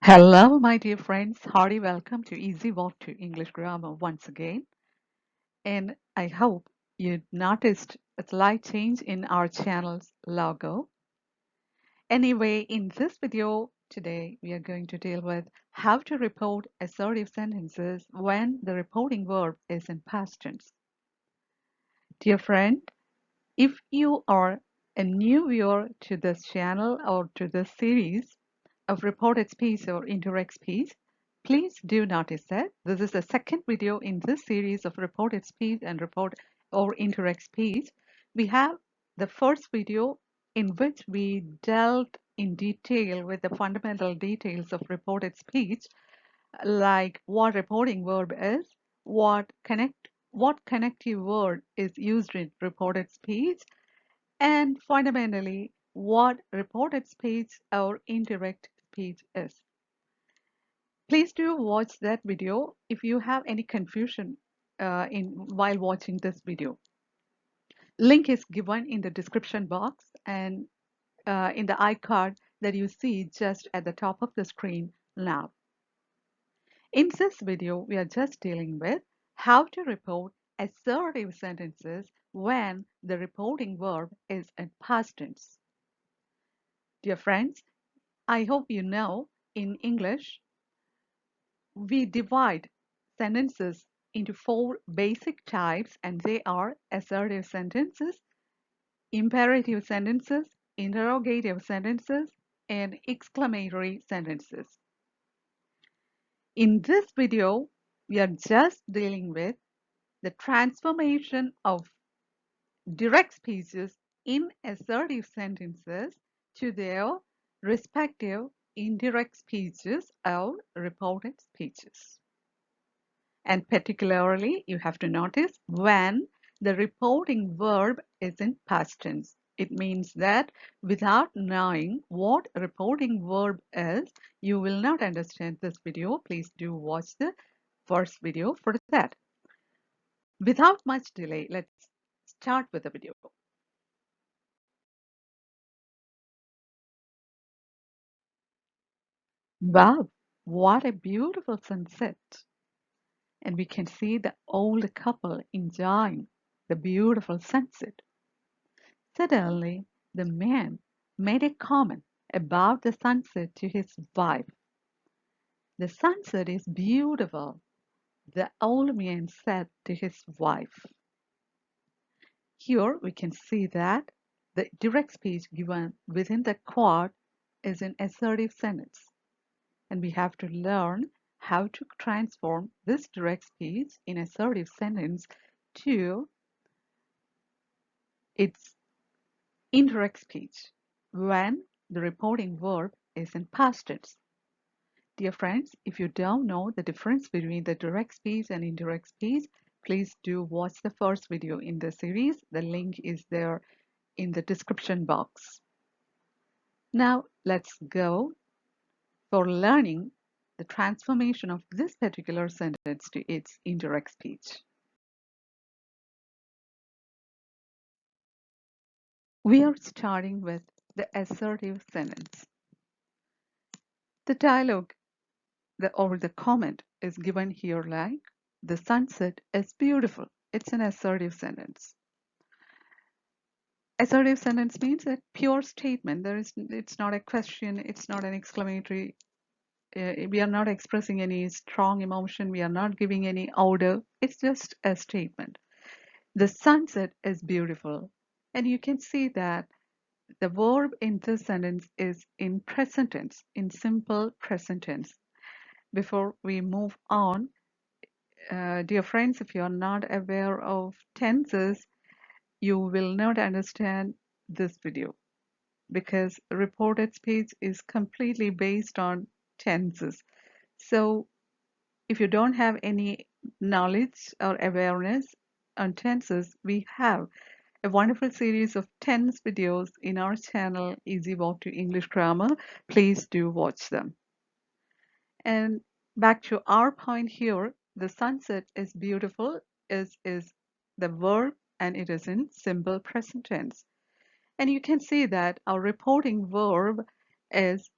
Hello, my dear friends. Hearty welcome to Easy Walk to English Grammar once again. And I hope you noticed a slight change in our channel's logo. Anyway, in this video today, we are going to deal with how to report assertive sentences when the reporting verb is in past tense. Dear friend, if you are a new viewer to this channel or to this series of reported speech or indirect speech, please do notice that this is the second video in this series of reported speech and report or indirect speech. We have the first video in which we dealt in detail with the fundamental details of reported speech, like what reporting verb is, what connective word is used in reported speech, and fundamentally what reported speech or indirect speech is. Please do watch that video if you have any confusion while watching this video. Link is given in the description box and in the iCard that you see just at the top of the screen now. In this video, we are just dealing with how to report assertive sentences when the reporting verb is in past tense. Dear friends, I hope you know in English, we divide sentences into four basic types, and they are assertive sentences, imperative sentences, interrogative sentences, and exclamatory sentences. In this video, we are just dealing with the transformation of direct speeches in assertive sentences to their respective indirect speeches or reported speeches. And particularly, you have to notice when the reporting verb is in past tense. It means that without knowing what reporting verb is, you will not understand this video. Please do watch the first video for that. Without much delay, let's start with the video. Wow, what a beautiful sunset. And we can see the old couple enjoying the beautiful sunset. Suddenly, the man made a comment about the sunset to his wife. The sunset is beautiful, the old man said to his wife. Here we can see that the direct speech given within the quote is an assertive sentence, and we have to learn how to transform this direct speech in assertive sentence to its indirect speech when the reporting verb is in past tense. Dear friends, if you don't know the difference between the direct speech and indirect speech, please do watch the first video in the series. The link is there in the description box. Now let's go for learning the transformation of this particular sentence to its indirect speech. We are starting with the assertive sentence. The dialogue or the comment is given here like, the sunset is beautiful. It's an assertive sentence. Assertive sentence means a pure statement. It's not a question, it's not an exclamatory. We are not expressing any strong emotion. We are not giving any order. It's just a statement. The sunset is beautiful. And you can see that the verb in this sentence is in present tense, in simple present tense. Before we move on, dear friends, if you are not aware of tenses, you will not understand this video because reported speech is completely based on tenses. So if you don't have any knowledge or awareness on tenses, we have a wonderful series of tense videos in our channel, Easy Walk to English Grammar. Please do watch them. And back to our point here, the sunset is beautiful is the verb and it is in simple present tense. And you can see that our reporting verb is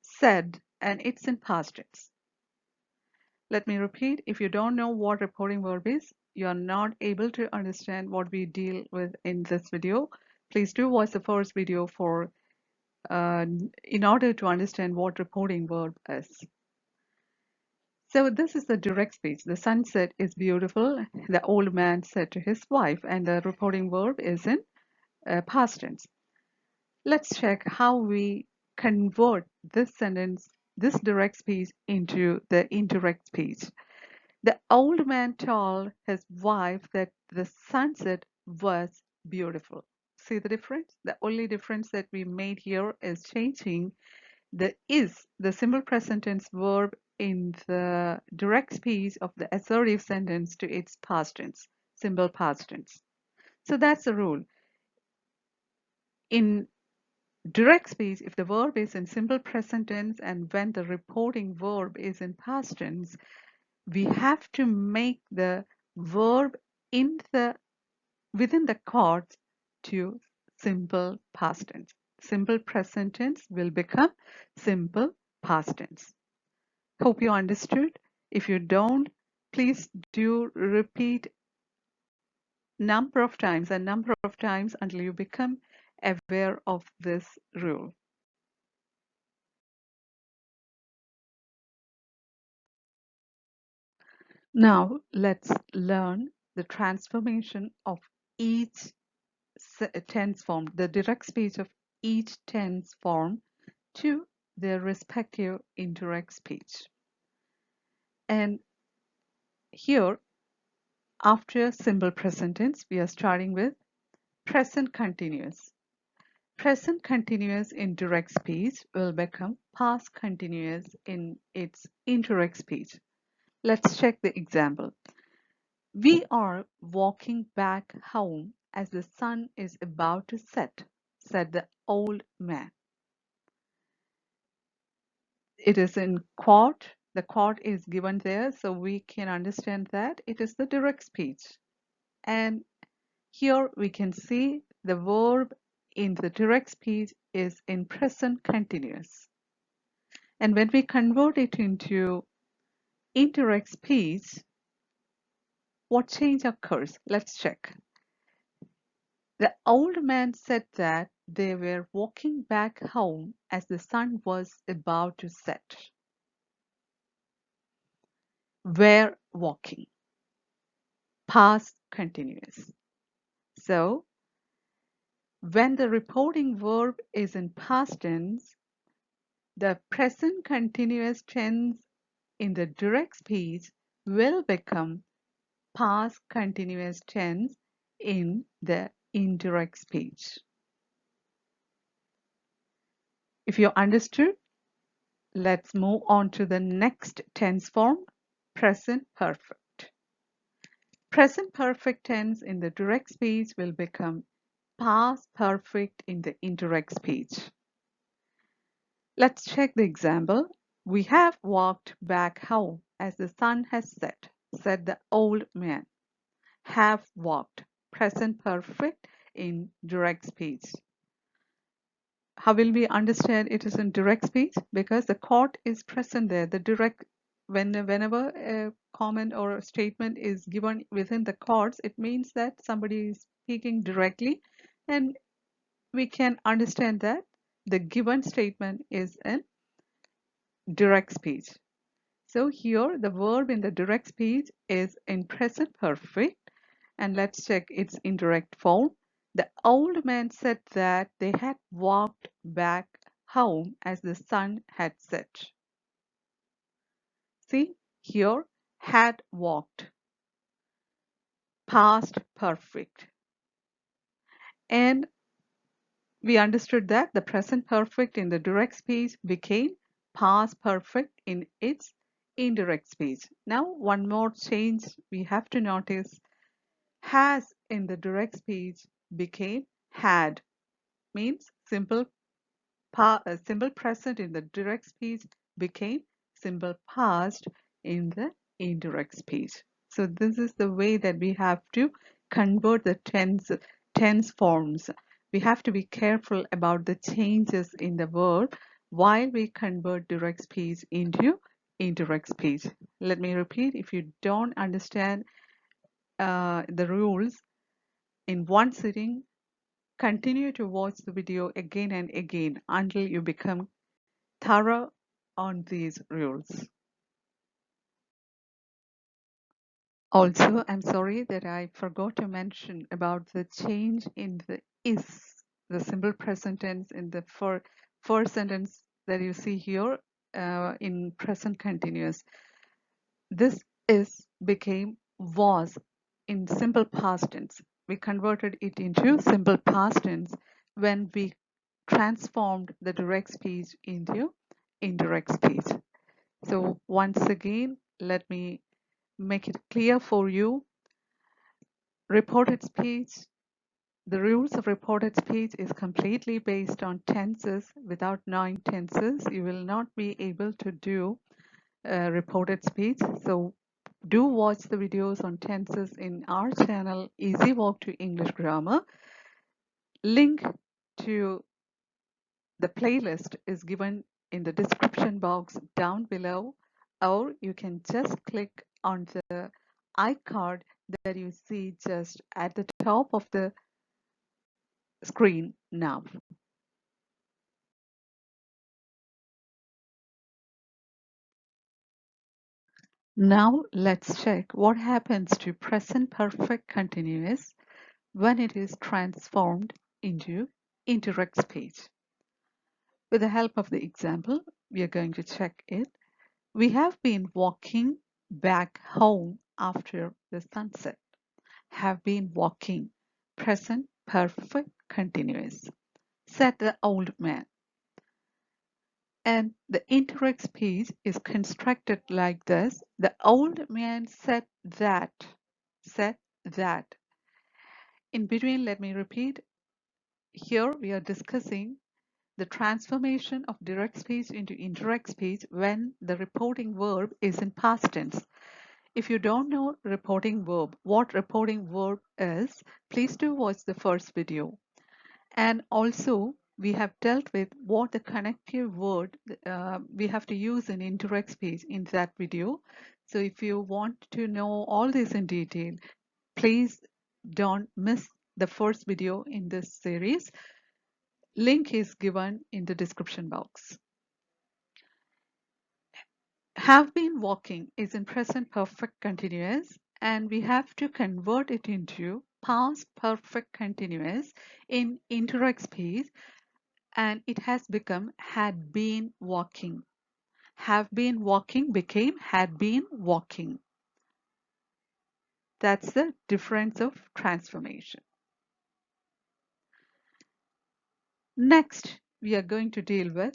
said and it's in past tense. Let me repeat, if you don't know what reporting verb is, you're not able to understand what we deal with in this video, please do watch the first video for in order to understand what reporting verb is. So this is the direct speech. The sunset is beautiful, the old man said to his wife, and the reporting verb is in past tense. Let's check how we convert this sentence, this direct speech, into the indirect speech. The old man told his wife that the sunset was beautiful. See the difference? The only difference that we made here is changing the is, the simple present tense verb in the direct speech of the assertive sentence to its past tense, simple past tense. So that's the rule. In direct speech, if the verb is in simple present tense and when the reporting verb is in past tense, we have to make the verb in the within the chords to simple past tense. Simple present tense will become simple past tense. Hope you understood. If you don't, please do repeat number of times until you become aware of this rule. Now let's learn the transformation of each tense form, the direct speech of each tense form to their respective indirect speech. And here, after simple present tense, we are starting with present continuous. Present continuous in direct speech will become past continuous in its indirect speech. Let's check the example. We are walking back home as the sun is about to set, said the old man. It is in quote. The quote is given there, so we can understand that it is the direct speech. And here we can see the verb in the direct speech is in present continuous. And when we convert it into indirect speech, what change occurs? Let's check. The old man said that they were walking back home as the sun was about to set. Were walking. Past continuous. So, when the reporting verb is in past tense, the present continuous tense in the direct speech will become past continuous tense in the indirect speech. If you understood, let's move on to the next tense form, present perfect. Present perfect tense in the direct speech will become past perfect in the indirect speech. Let's check the example. We have walked back home as the sun has set, said the old man. Have walked, present perfect in direct speech. How will we understand it is in direct speech? Because the quote is present there. The direct, whenever a comment or a statement is given within the quotes, it means that somebody is speaking directly, and we can understand that the given statement is in direct speech. So here the verb in the direct speech is in present perfect, and let's check its indirect form. The old man said that they had walked back home as the sun had set. See here, had walked, past perfect. And we understood that the present perfect in the direct speech became past perfect in its indirect speech. Now, one more change we have to notice. Has in the direct speech became had, means simple present in the direct speech became simple past in the indirect speech. So this is the way that we have to convert the tense forms. We have to be careful about the changes in the verb while we convert direct speech into indirect speech. Let me repeat, if you don't understand the rules in one sitting, continue to watch the video again and again until you become thorough on these rules. Also, I'm sorry that I forgot to mention about the change in the is, the simple present tense in the first sentence that you see here in present continuous. This is became was in simple past tense. We converted it into simple past tense when we transformed the direct speech into indirect speech. So once again, let me make it clear for you. Reported speech, the rules of reported speech is completely based on tenses. Without knowing tenses, you will not be able to do reported speech. So do watch the videos on tenses in our channel, Easy Walk to English Grammar. Link to the playlist is given in the description box down below, or you can just click on the icon that you see just at the top of the screen now. Now let's check what happens to present perfect continuous when it is transformed into indirect speech. With the help of the example, we are going to check it. We have been walking back home after the sunset. Have been walking. Present perfect continuous. Said the old man. And the indirect speech is constructed like this. The old man said that. Said that. In between, let me repeat. Here we are discussing the transformation of direct speech into indirect speech when the reporting verb is in past tense. If you don't know reporting verb, what reporting verb is, please do watch the first video. And also, we have dealt with what the connective word we have to use in indirect speech in that video. So if you want to know all this in detail, please don't miss the first video in this series. Link is given in the description box. Have been walking is in present perfect continuous, and we have to convert it into past perfect continuous in indirect speech, and it has become had been walking. Have been walking became had been walking. That's the difference of transformation. Next, we are going to deal with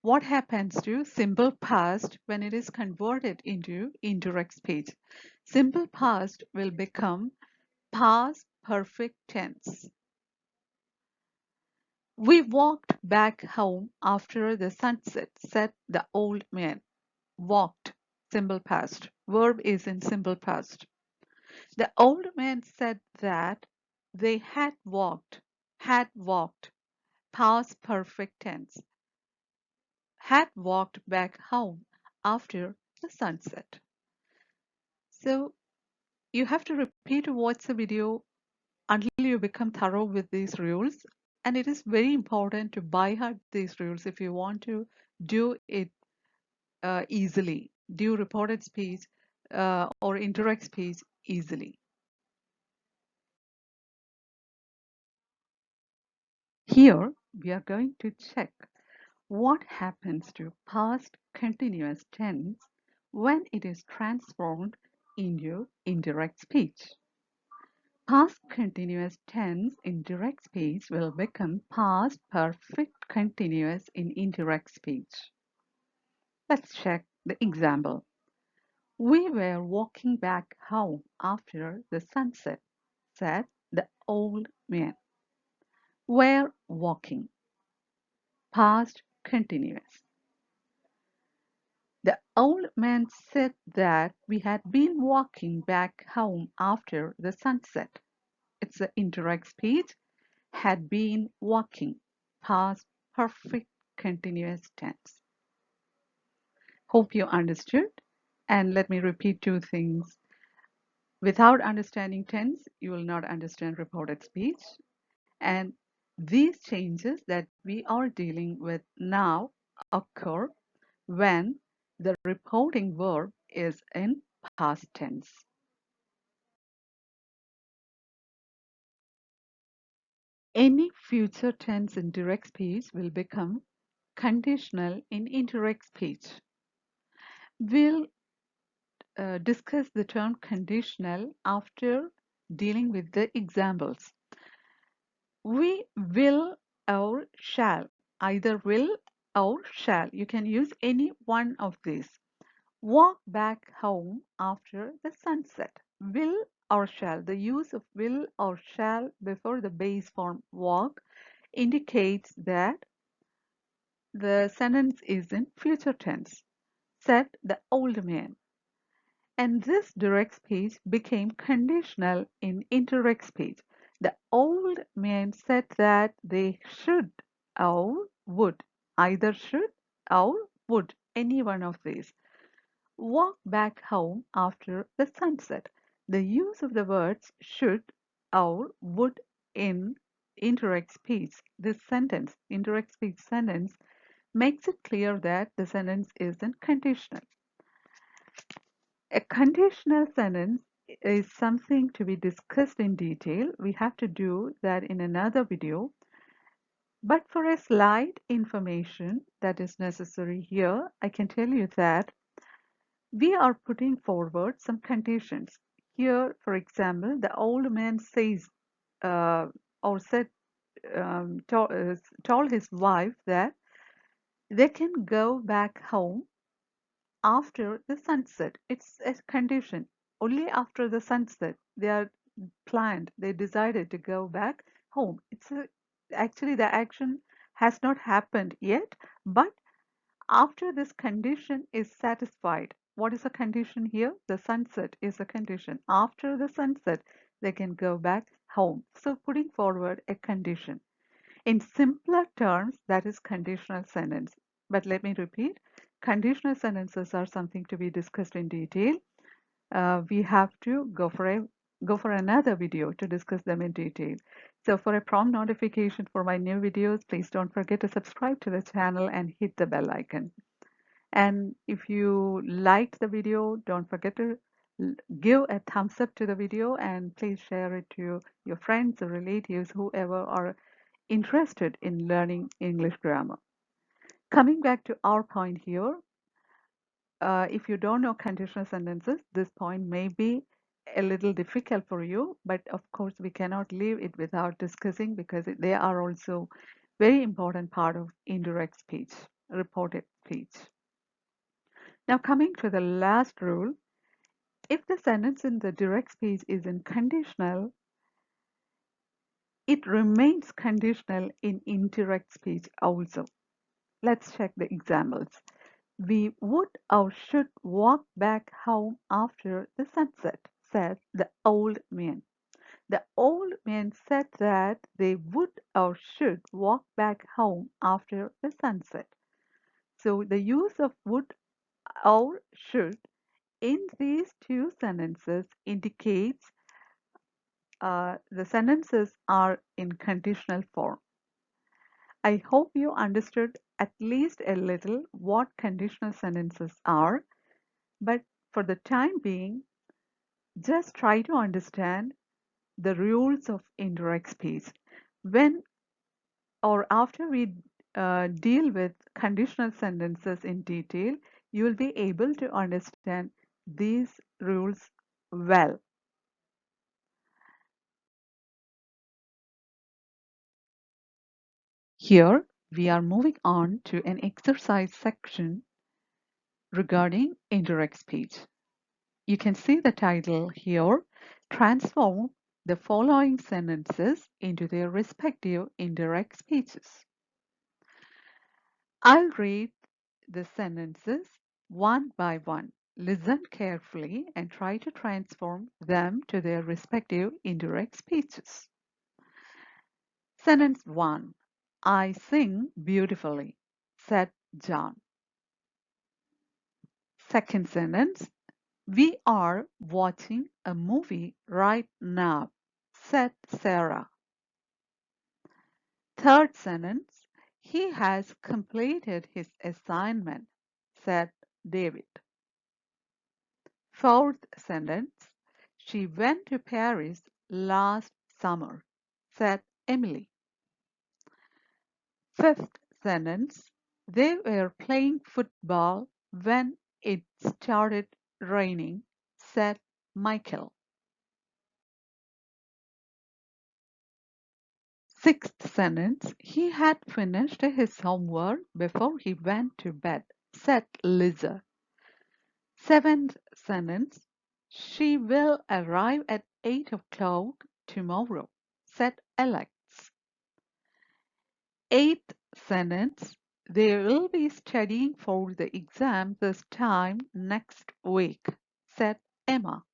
what happens to simple past when it is converted into indirect speech. Simple past will become past perfect tense. We walked back home after the sunset, said the old man. Walked, simple past. Verb is in simple past. The old man said that they had walked, past perfect tense, had walked back home after the sunset. So you have to repeat or watch the video until you become thorough with these rules. And it is very important to by heart these rules if you want to do it easily, do reported speech or indirect speech easily. Here we are going to check what happens to past continuous tense when it is transformed into indirect speech. Past continuous tense in direct speech will become past perfect continuous in indirect speech. Let's check the example. We were walking back home after the sunset, said the old man. Were walking. Past continuous. The old man said that we had been walking back home after the sunset. It's the indirect speech. Had been walking. Past perfect continuous tense. Hope you understood. And let me repeat two things. Without understanding tense, you will not understand reported speech. And these changes that we are dealing with now occur when the reporting verb is in past tense. Any future tense in direct speech will become conditional in indirect speech. We'll discuss the term conditional after dealing with the examples. We will or shall, either will or shall. You can use any one of these. Walk back home after the sunset. Will or shall. The use of will or shall before the base form walk indicates that the sentence is in future tense. Said the old man. And this direct speech became conditional in indirect speech. The old man said that they should or would, either should or would, any one of these, walk back home after the sunset. The use of the words should or would in indirect speech, this sentence, indirect speech sentence, makes it clear that the sentence isn't conditional. A conditional sentence is something to be discussed in detail. We have to do that in another video. But for a slight information that is necessary here, I can tell you that we are putting forward some conditions. Here, for example, the old man says uh, or said, told his wife that they can go back home after the sunset. It's a condition. Only after the sunset they are planned. They decided to go back home. Actually the action has not happened yet, but after this condition is satisfied. What is a condition here? The sunset is a condition. After the sunset, they can go back home. So putting forward a condition. In simpler terms, that is conditional sentence. But let me repeat, conditional sentences are something to be discussed in detail. We have to go for another video to discuss them in detail. So for a prompt notification for my new videos, please don't forget to subscribe to the channel and hit the bell icon. And if you liked the video, don't forget to give a thumbs up to the video and please share it to your friends or relatives, whoever are interested in learning English grammar. Coming back to our point here, if you don't know conditional sentences, this point may be a little difficult for you, but of course we cannot leave it without discussing because they are also very important part of indirect speech, reported speech. Now coming to the last rule, if the sentence in the direct speech is in conditional, it remains conditional in indirect speech also. Let's check the examples. We would or should walk back home after the sunset, said the old man. The old man said that they would or should walk back home after the sunset. So the use of would or should in these two sentences indicates the sentences are in conditional form. I hope you understood at least a little what conditional sentences are, but for the time being, just try to understand the rules of indirect speech. When or after we deal with conditional sentences in detail, you will be able to understand these rules well. Here, we are moving on to an exercise section regarding indirect speech. You can see the title here, Transform the following sentences into their respective indirect speeches. I'll read the sentences one by one. Listen carefully and try to transform them to their respective indirect speeches. Sentence 1. I sing beautifully. said John. Second sentence, we are watching a movie right now, said Sarah. Third sentence, he has completed his assignment, said David. Fourth sentence, she went to Paris last summer, said Emily. Fifth sentence, they were playing football when it started raining, said Michael. Sixth sentence, he had finished his homework before he went to bed, said Lisa. Seventh sentence, she will arrive at 8 o'clock tomorrow, said Alex. Eighth sentence, they will be studying for the exam this time next week, said Emma.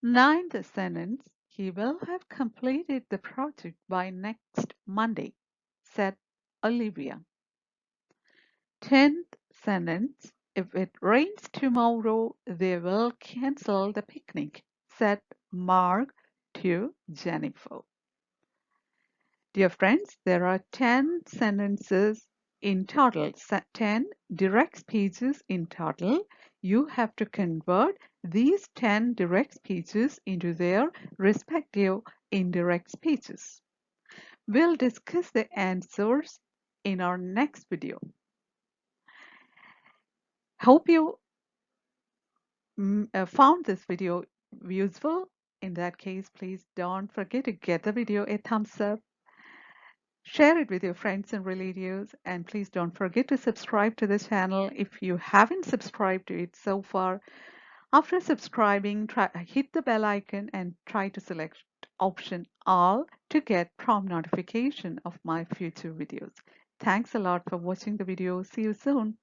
Ninth sentence, he will have completed the project by next Monday, said Olivia. 10th sentence, if it rains tomorrow, they will cancel the picnic, said Mark to Jennifer. Dear friends, there are 10 sentences in total, 10 direct speeches in total. You have to convert these 10 direct speeches into their respective indirect speeches. We'll discuss the answers in our next video. Hope you found this video useful. In that case, please don't forget to give the video a thumbs up. Share it with your friends and relatives, and please don't forget to subscribe to the channel if you haven't subscribed to it so far. After subscribing, hit the bell icon and try to select option all to get prompt notification of my future videos. Thanks a lot for watching the video. See you soon.